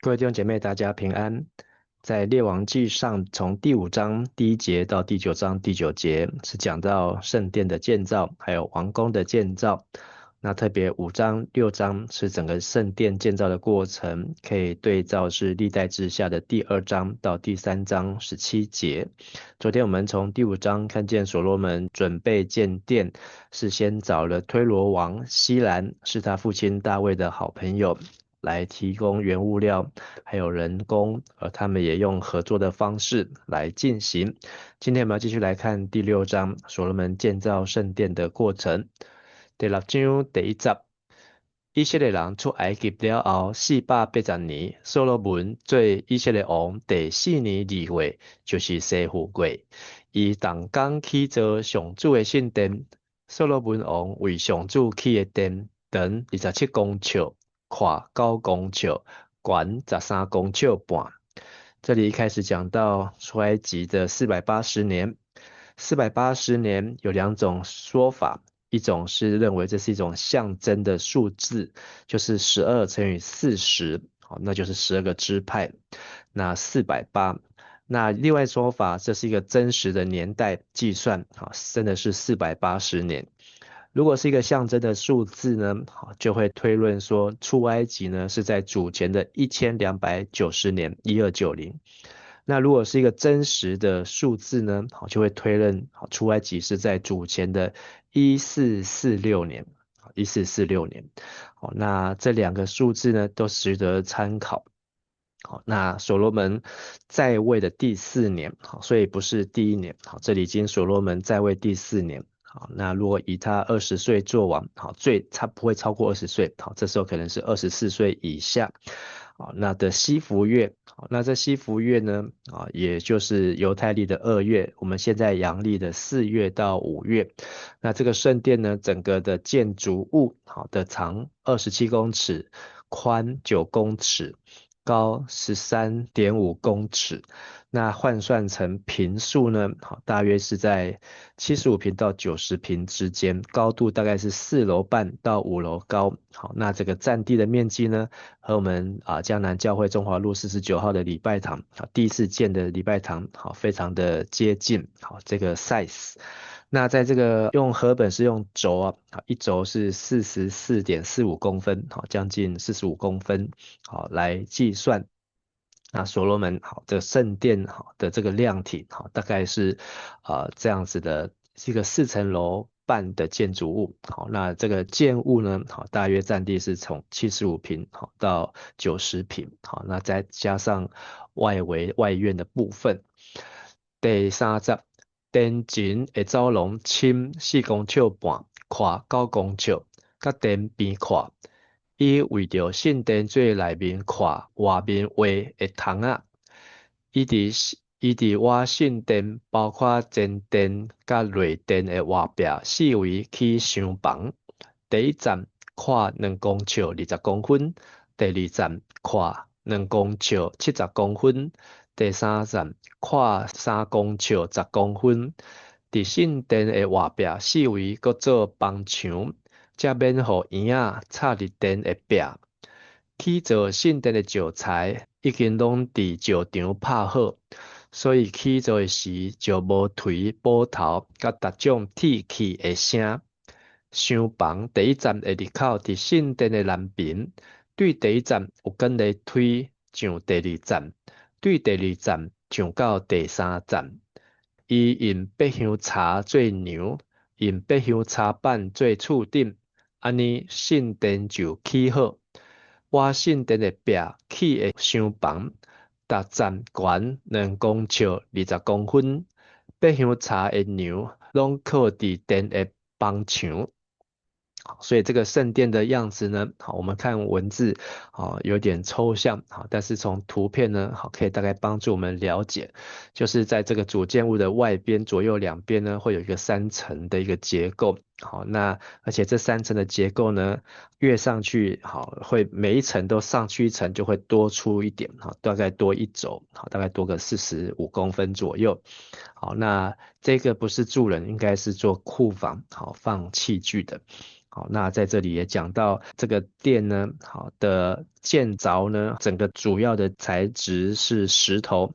各位弟兄姐妹，大家平安。在列王记上，从第5章第1节到第9章第9节是讲到圣殿的建造，还有王宫的建造。那特别5章、6章是整个圣殿建造的过程，可以对照是历代志下的第2章到第3章17节。昨天我们从第5章看见所罗门准备建殿，是先找了推罗王西兰，是他父亲大卫的好朋友，来提供原物料，还有人工，而他们也用合作的方式来进行。今天我们要继续来看第6章，所罗门建造圣殿的过程。第6章第1节，以色列人出埃及了后480年，所罗门做以色列王第4年2月，就是西富月，伊动工起造上主的圣殿。所罗门王为上主起的殿，长27公尺，宽9公尺，悬13公尺半。这里一开始讲到出埃及的480年，480年有2种说法，一种是认为这是一种象征的数字，就是12乘以40，那就是12个支派，那480。那另外说法，这是一个真实的年代计算，真的是480年。如果是一个象征的数字呢，就会推论说出埃及呢是在主前的1290年1290。那如果是一个真实的数字呢，就会推论出埃及是在主前的1446年，1446年。那这2个数字呢都值得参考。那所罗门在位的第4年，所以不是第1年。这里已经所罗门在位第4年。那如果以他20岁做王，他不会超过20岁，这时候可能是24岁以下。那的西弗月，那这西弗月呢，也就是犹太历的2月，我们现在阳历的4月到5月。那这个圣殿呢，整个的建筑物，的长27公尺，宽9公尺，高13.5公尺。那换算成坪数呢，大约是在75坪到90坪之间，高度大概是4楼半到5楼高。那这个占地的面积呢，和我们江南教会中华路49号的礼拜堂，第一次建的礼拜堂，非常的接近，这个 size。那在这个用禾本是用轴一轴是44.45公分，将近45公分，来计算。那所罗门的圣殿的这个量体大概是这样子的，是一个4层楼半的建筑物。那这个建物呢大约占地是从75坪到90坪。那再加上外围外院的部分。第3节，殿前的走廊深4公尺半，宽9公尺，甲殿边宽。伊为着圣殿最内面看外面画的窗仔，伊伫我圣殿，包括前殿甲内殿的外壁4围起厢房。第1站看2公尺20公分，第2站看2公尺70公分，第3站看3公尺10公分。伫圣殿的外壁4围搁做房墙，才免互婴仔插入殿的壁。起造圣殿的石材已经拢伫石场拍好，所以起造的时就无推补头甲逐种铁器的声。厢房第1站的入口伫圣殿的南边，对第1站有跟咧推上第2站，对第2站上到第3站。伊用白香茶做梁，用白香茶板做厝顶，安尼圣殿就起好。我圣殿的壁起的厢房，逐站悬2公尺20公分，白香茶的梁拢靠伫殿的房墙。所以这个圣殿的样子呢，我们看文字有点抽象，但是从图片呢，可以大概帮助我们了解，就是在这个主建物的外边左右两边呢，会有一个3层的一个结构。那而且这3层的结构呢，越上去会每一层都上去1层，就会多出一点，大概多1轴，大概多个45公分左右。那这个不是住人，应该是做库房，放器具的。好，那在这里也讲到这个殿呢，好的建凿呢，整个主要的材质是石头。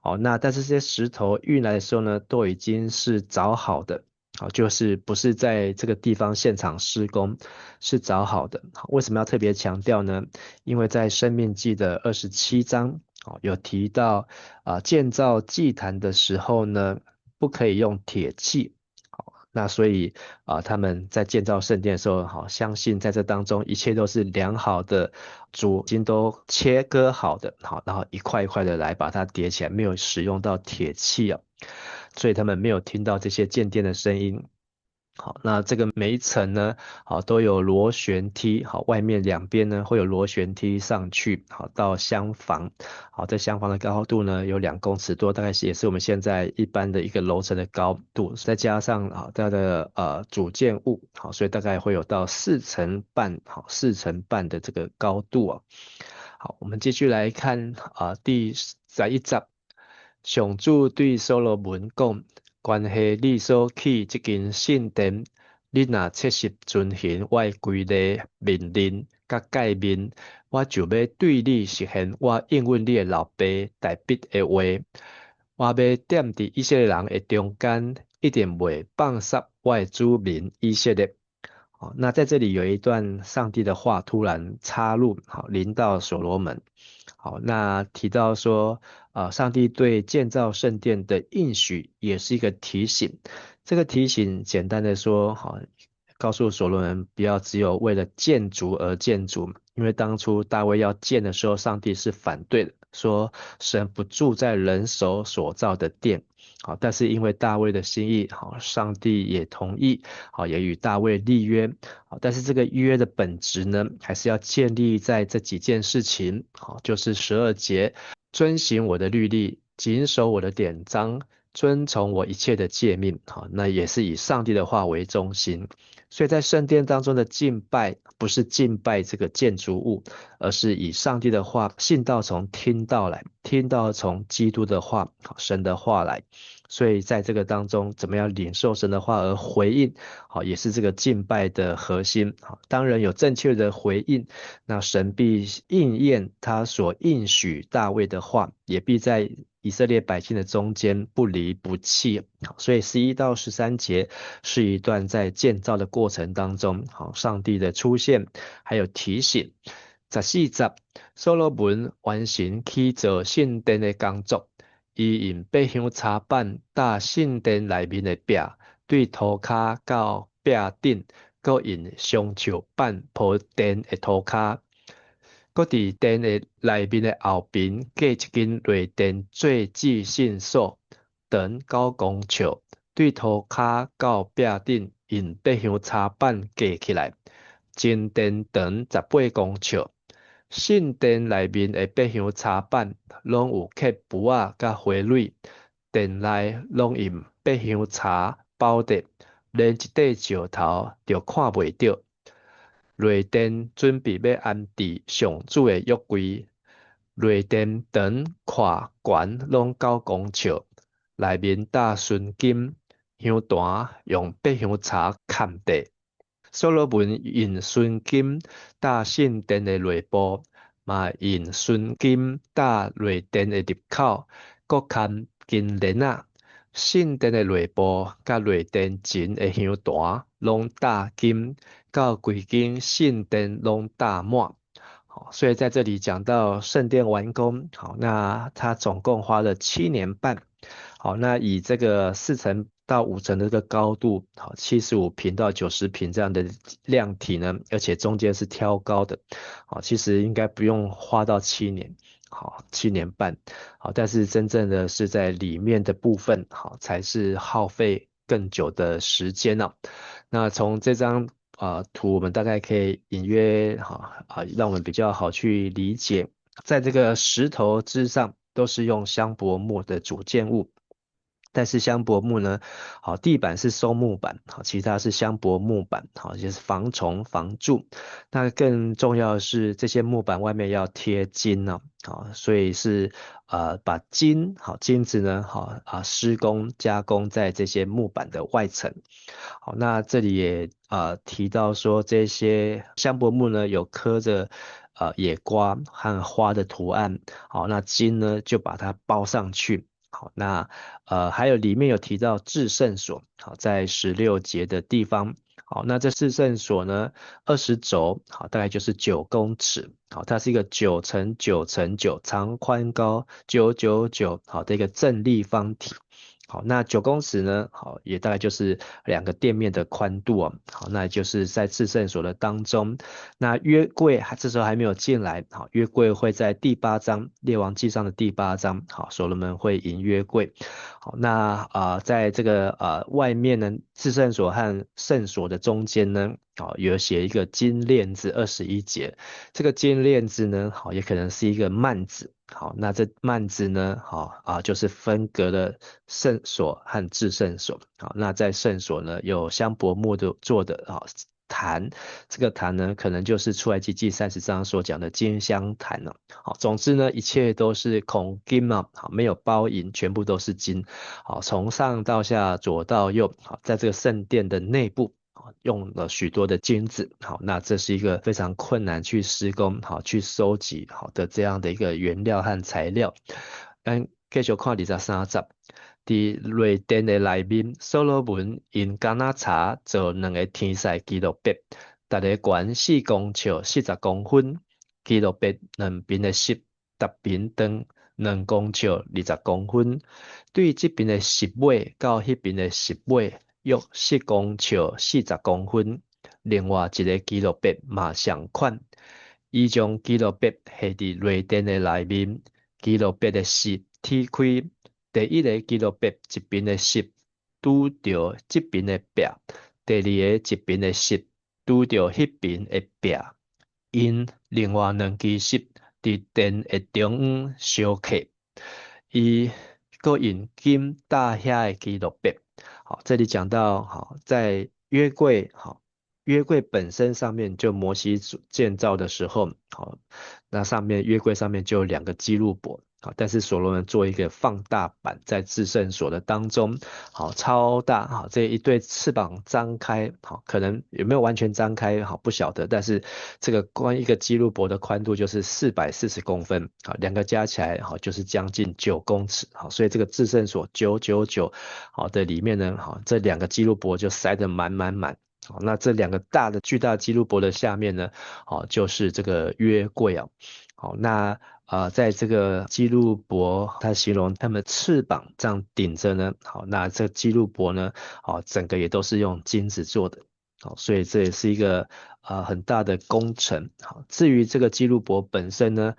好，那但是这些石头运来的时候呢，都已经是凿好的。好，就是不是在这个地方现场施工，是凿好的。好，为什么要特别强调呢？因为在《申命记》的27章，有提到建造祭坛的时候呢，不可以用铁器。好，那所以他们在建造圣殿的时候，好，相信在这当中一切都是良好的，主已经都切割好的，好，然后一块一块的来把它叠起来，没有使用到铁器哦，所以他们没有听到这些建殿的声音。好，那这个每一层呢，好都有螺旋梯，好，外面两边呢会有螺旋梯上去，好到厢房，好，这厢房的高度呢有2公尺多，大概是也是我们现在一般的一个楼层的高度，再加上它的主建物，好，所以大概会有到4层半，好4层半的这个高度啊。好，我们继续来看第11集，上主对所罗门讲。关系你所起这间圣殿，你若切实遵行我的规例、命令、甲诫命，我就要对你实现我应允你的老爸大笔的话。我要踮伫以色列人的中间，一定袂放杀我的子民以色列。好，那在这里有一段上帝的话突然插入，好，临到所罗门。好，那提到说，上帝对建造圣殿的应许也是一个提醒。这个提醒简单的说，好，告诉所罗门不要只有为了建筑而建筑，因为当初大卫要建的时候，上帝是反对的，说神不住在人手所造的殿。好，但是因为大卫的心意，好，上帝也同意，好，也与大卫立约。好，但是这个约的本质呢，还是要建立在这几件事情，好，就是12节，遵行我的律例，谨守我的典章，遵从我一切的诫命，好，那也是以上帝的话为中心。所以在圣殿当中的敬拜，不是敬拜这个建筑物，而是以上帝的话，信道从听到来，听到从基督的话，好，神的话来。所以在这个当中，怎么样领受神的话而回应，好，也是这个敬拜的核心。好，当然有正确的回应，那神必应验他所应许大卫的话，也必在以色列百姓的中间不离不弃。好，所以11到13节是一段在建造的过程当中，好，上帝的出现，还有提醒。14节，所罗门完成起造圣殿的工作。伊用八香插板搭圣殿内面的壁，对涂骹到壁顶，搁用香树板铺殿的涂骹，搁伫殿的内面的后边架一根雷电做记信锁，长9公尺，对涂骹到壁顶用八香插板架起来，前殿长18公尺。圣殿内面的八香插板拢有刻符仔甲花蕊，殿内拢用八香插包着，连一块石头就看袂到。雷电准备要安置上主的约柜，雷电长看悬拢9公尺，内面搭纯金，香坛用八香插嵌地。所罗门用纯金搭圣殿的内部，嘛用纯金搭内殿的入口，各嵌金链仔。圣殿的内部甲内殿前的香坛拢搭金，到规间圣殿拢搭满。好，所以在这里讲到圣殿完工，好，那它总共花了7年半。好，那以这个4层到5层的这个高度，好，75平到90平这样的量体呢，而且中间是挑高的，好，其实应该不用花到7年，好，7年半，好，但是真正的是在里面的部分，好，才是耗费更久的时间呢。那从这张图，我们大概可以隐约让我们比较好去理解，在这个石头之上都是用香柏木的主建物。但是香柏木呢，好，地板是松木板，好，其他是香柏木板，好，就是防虫防蛀。那更重要的是，这些木板外面要贴金呢，好，所以是把金子呢，好施工加工在这些木板的外层。好，那这里也提到说，这些香柏木呢有刻着野瓜和花的图案，好，那金呢就把它包上去。好，那还有里面有提到至圣所，好，在16节的地方，好，那这至圣所呢，20肘，好，大概就是9公尺，好，它是一个9×9×9，长宽高9×9×9，好的一个正立方体。好，那9公尺呢？好，也大概就是2个店面的宽度哦。好，那就是在至圣所的当中。那约柜这时候还没有进来。好，约柜会在第8章列王记上的第8章。好，所罗门会迎约柜。好，那在这个外面呢，至圣所和圣所的中间呢，好，有写一个金链子21节。这个金链子呢，好，也可能是一个幔子。好，那这幔子呢，好就是分隔了圣所和至圣所。好，那在圣所呢，有香柏木的做的坛，这个坛呢，可能就是出埃及记30章所讲的金香坛了。好，总之呢，一切都是孔金嘛，好，没有包银，全部都是金。好，从上到下，左到右，好，在这个圣殿的内部。用了许多的金子，好，那这是一个非常困难去施工，好，去收集好的这样的一个原料和材料。继续看23节，伫瑞典的内面，所罗门因橄榄茶做2个天使基路伯，逐个悬4公尺40公分，基路伯两边的10，逐边长2公尺20公分。对这边的10尾到迄边的10尾，约4公尺40公分。另外一个基路伯嘛相款，伊将基路伯下伫瑞典的内面，基路伯的10踢开，第一个基路伯一边的10拄着这边的壁，第二个一边的10拄着迄边的壁，因另外2支10伫殿的中央相克。伊个用金大遐的基路伯。好，这里讲到好，在约柜好，约柜本身上面就摩西建造的时候，好，那上面约柜上面就有2个基路伯。好，但是所罗门做一个放大版在至圣所的当中，好，超大，好，这一对翅膀张开，好，可能有没有完全张开，好，不晓得，但是这个一个基路伯的宽度就是440公分，好，2个加起来，好，就是将近9公尺，好，所以这个至圣所999，好的里面呢，好，这2个基路伯就塞得满满满。好，那这2个巨大基路伯的下面呢，好，就是这个约柜啊。好，那在这个基路伯，它形容它们翅膀这样顶着呢。好，那这基路伯呢，好，整个也都是用金子做的。好，所以这也是一个很大的工程。好，至于这个基路伯本身呢，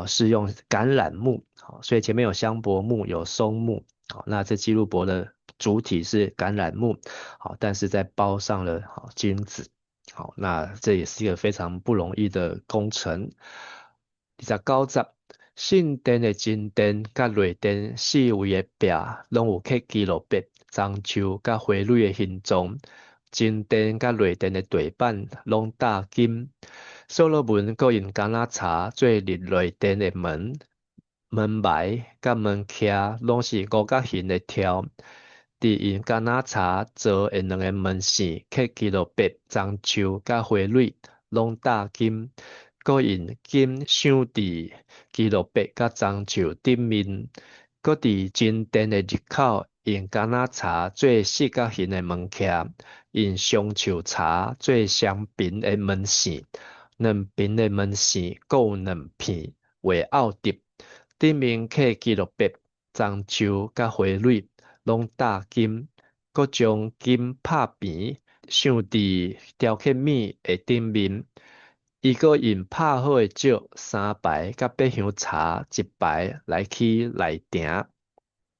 是用橄榄木。好，所以前面有香柏木，有松木。好，那这基路伯的主体是橄榄木。好，但是在包上了金子。好，那这也是一个非常不容易的工程。29节，圣殿的金殿甲内殿4位的壁，拢有刻基路伯、樟树甲花蕊的形状。金殿甲内殿的地板拢大金。所罗门阁用橄榄茶做入内殿的门，门楣甲门徛拢是五角形的条。伫用橄榄茶做的2个门线，刻基路伯、樟树甲花蕊，拢大金。阁用金镶伫基路伯甲樟树顶面，阁伫金殿的入口用橄榄茶做4角形的门徛，用香树茶做双边的门线，两边的门线各有2片为凹凸，顶面刻基路伯、樟树甲花蕊，拢大金，阁将金拍平，镶伫雕刻米的顶面。伊阁用拍好的石3排，甲百香茶1排来去内埕。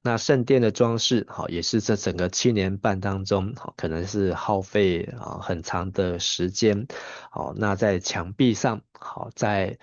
那圣殿的装饰，好，也是这整个7年半当中，好，可能是耗费很长的时间。好，那在墙壁上，好，在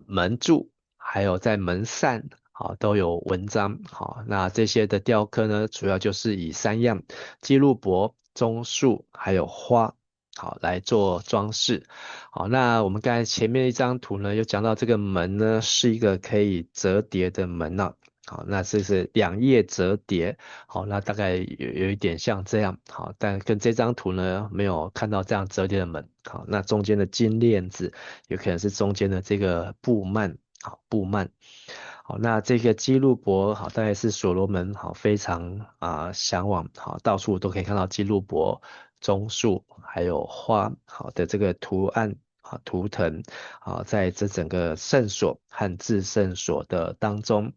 门柱，还有在门扇，好，都有文章。好，那这些的雕刻呢，主要就是以3样：基路伯、棕树还有花，好来做装饰。好，那我们刚才前面一张图呢，有讲到这个门呢是一个可以折叠的门啊。好，那这是2页折叠。好，那大概有一点像这样。好，但跟这张图呢没有看到这样折叠的门。好，那中间的金链子有可能是中间的这个布幔。好，布幔。好，那这个基路伯好，大概是所罗门好非常向往。好，到处都可以看到基路伯、棕树还有花好的这个图案。啊，图腾啊，在这整个圣所和至圣所的当中。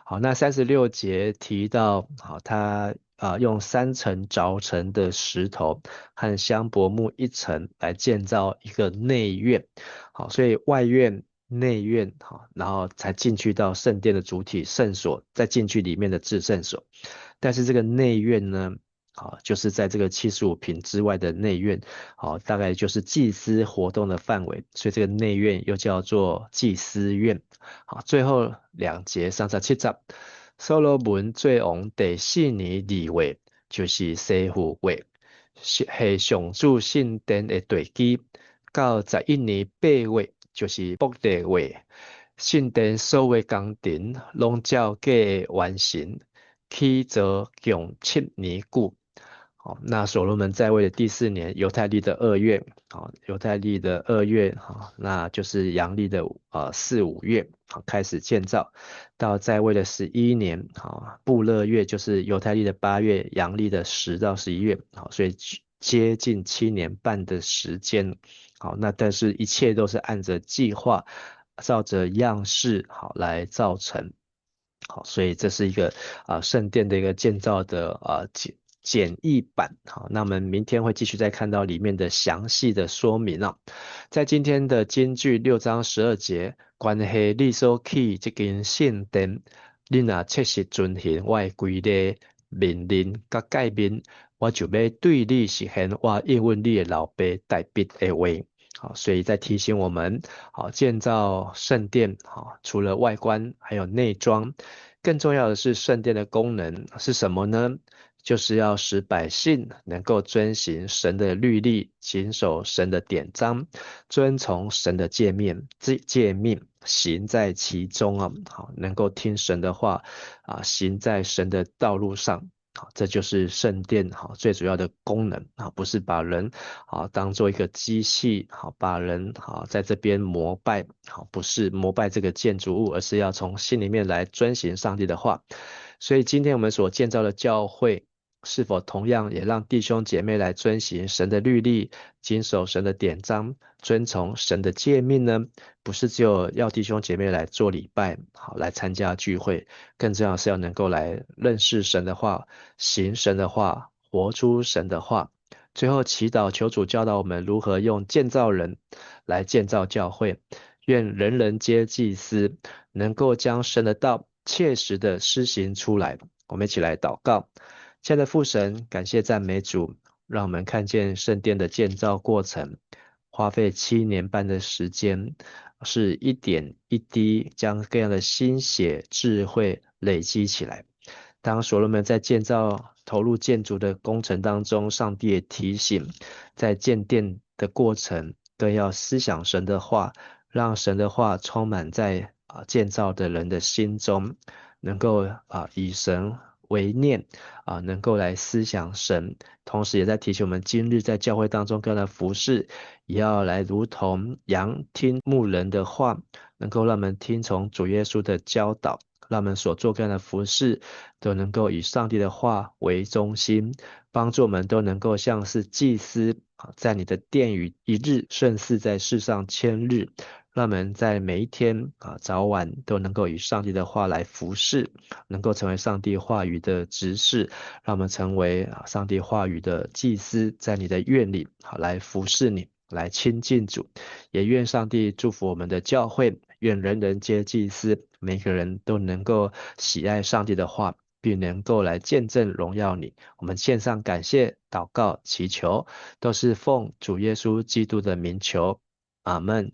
好，那36节提到，好，他用3层凿成的石头和香柏木1层来建造一个内院。好，所以外院、内院，好，然后才进去到圣殿的主体圣所，再进去里面的至圣所。但是这个内院呢，好，就是在这个75平之外的内院。好，大概就是祭司活动的范围，所以这个内院又叫做祭司院。好，最后2节37节，所罗门最王第4年2月，就是西元月，是上主圣殿的地基，到11年8月，就是卜地月，圣殿所有工程拢照计完成，起则共7年久。好，那所罗门在位的第4年，犹太历的2月。好，犹太历的2月，好，那就是阳历的4、5月，好，开始建造，到在位的11年，好，布勒月就是犹太历的8月，阳历的10到11月，好，所以接近7年半的时间。好，那但是一切都是按着计划，照着样式好来造成。好，所以这是一个圣殿的一个建造的简易版。好，那我们明天会继续再看到里面的详细的说明啊。在今天的金句6章12节，关系你所起这间圣殿，你若切实遵行我的规例、命令甲诫命，我就要对你实现我应允你的老爸大卫的话。好，所以在提醒我们，好，建造圣殿，好，除了外观，还有内装，更重要的是圣殿的功能是什么呢？就是要使百姓能够遵行神的律例，谨守神的典章，遵从神的诫命，行在其中啊。好，能够听神的话行在神的道路上。好，这就是圣殿好最主要的功能啊，不是把人当做一个机器，好把人在这边膜拜，好不是膜拜这个建筑物，而是要从心里面来遵行上帝的话。所以今天我们所建造的教会，是否同样也让弟兄姐妹来遵行神的律例，谨守神的典章，遵从神的诫命呢？不是只有要弟兄姐妹来做礼拜，好来参加聚会，更重要是要能够来认识神的话，行神的话，活出神的话。最后祈祷求主教导我们如何用建造人来建造教会，愿人人皆祭司，能够将神的道切实的施行出来。我们一起来祷告。亲爱的父神，感谢赞美主，让我们看见圣殿的建造过程，花费7年半的时间，是一点一滴将各样的心血、智慧累积起来。当所罗门在投入建筑的工程当中，上帝也提醒，在建殿的过程，更要思想神的话，让神的话充满在建造的人的心中，能够以神为念能够来思想神，同时也在提醒我们，今日在教会当中跟的服侍，也要来如同羊听牧人的话，能够让我们听从主耶稣的教导。让我们所做各样的服事都能够以上帝的话为中心，帮助我们都能够像是祭司在你的殿宇1日胜似在世上1000日。让我们在每一天早晚都能够以上帝的话来服侍，能够成为上帝话语的执事，让我们成为上帝话语的祭司，在你的院里来服侍你，来亲近主。也愿上帝祝福我们的教会，愿人人皆祭司，每个人都能够喜爱上帝的话，并能够来见证荣耀你。我们献上感谢、祷告、祈求，都是奉主耶稣基督的名求。阿们。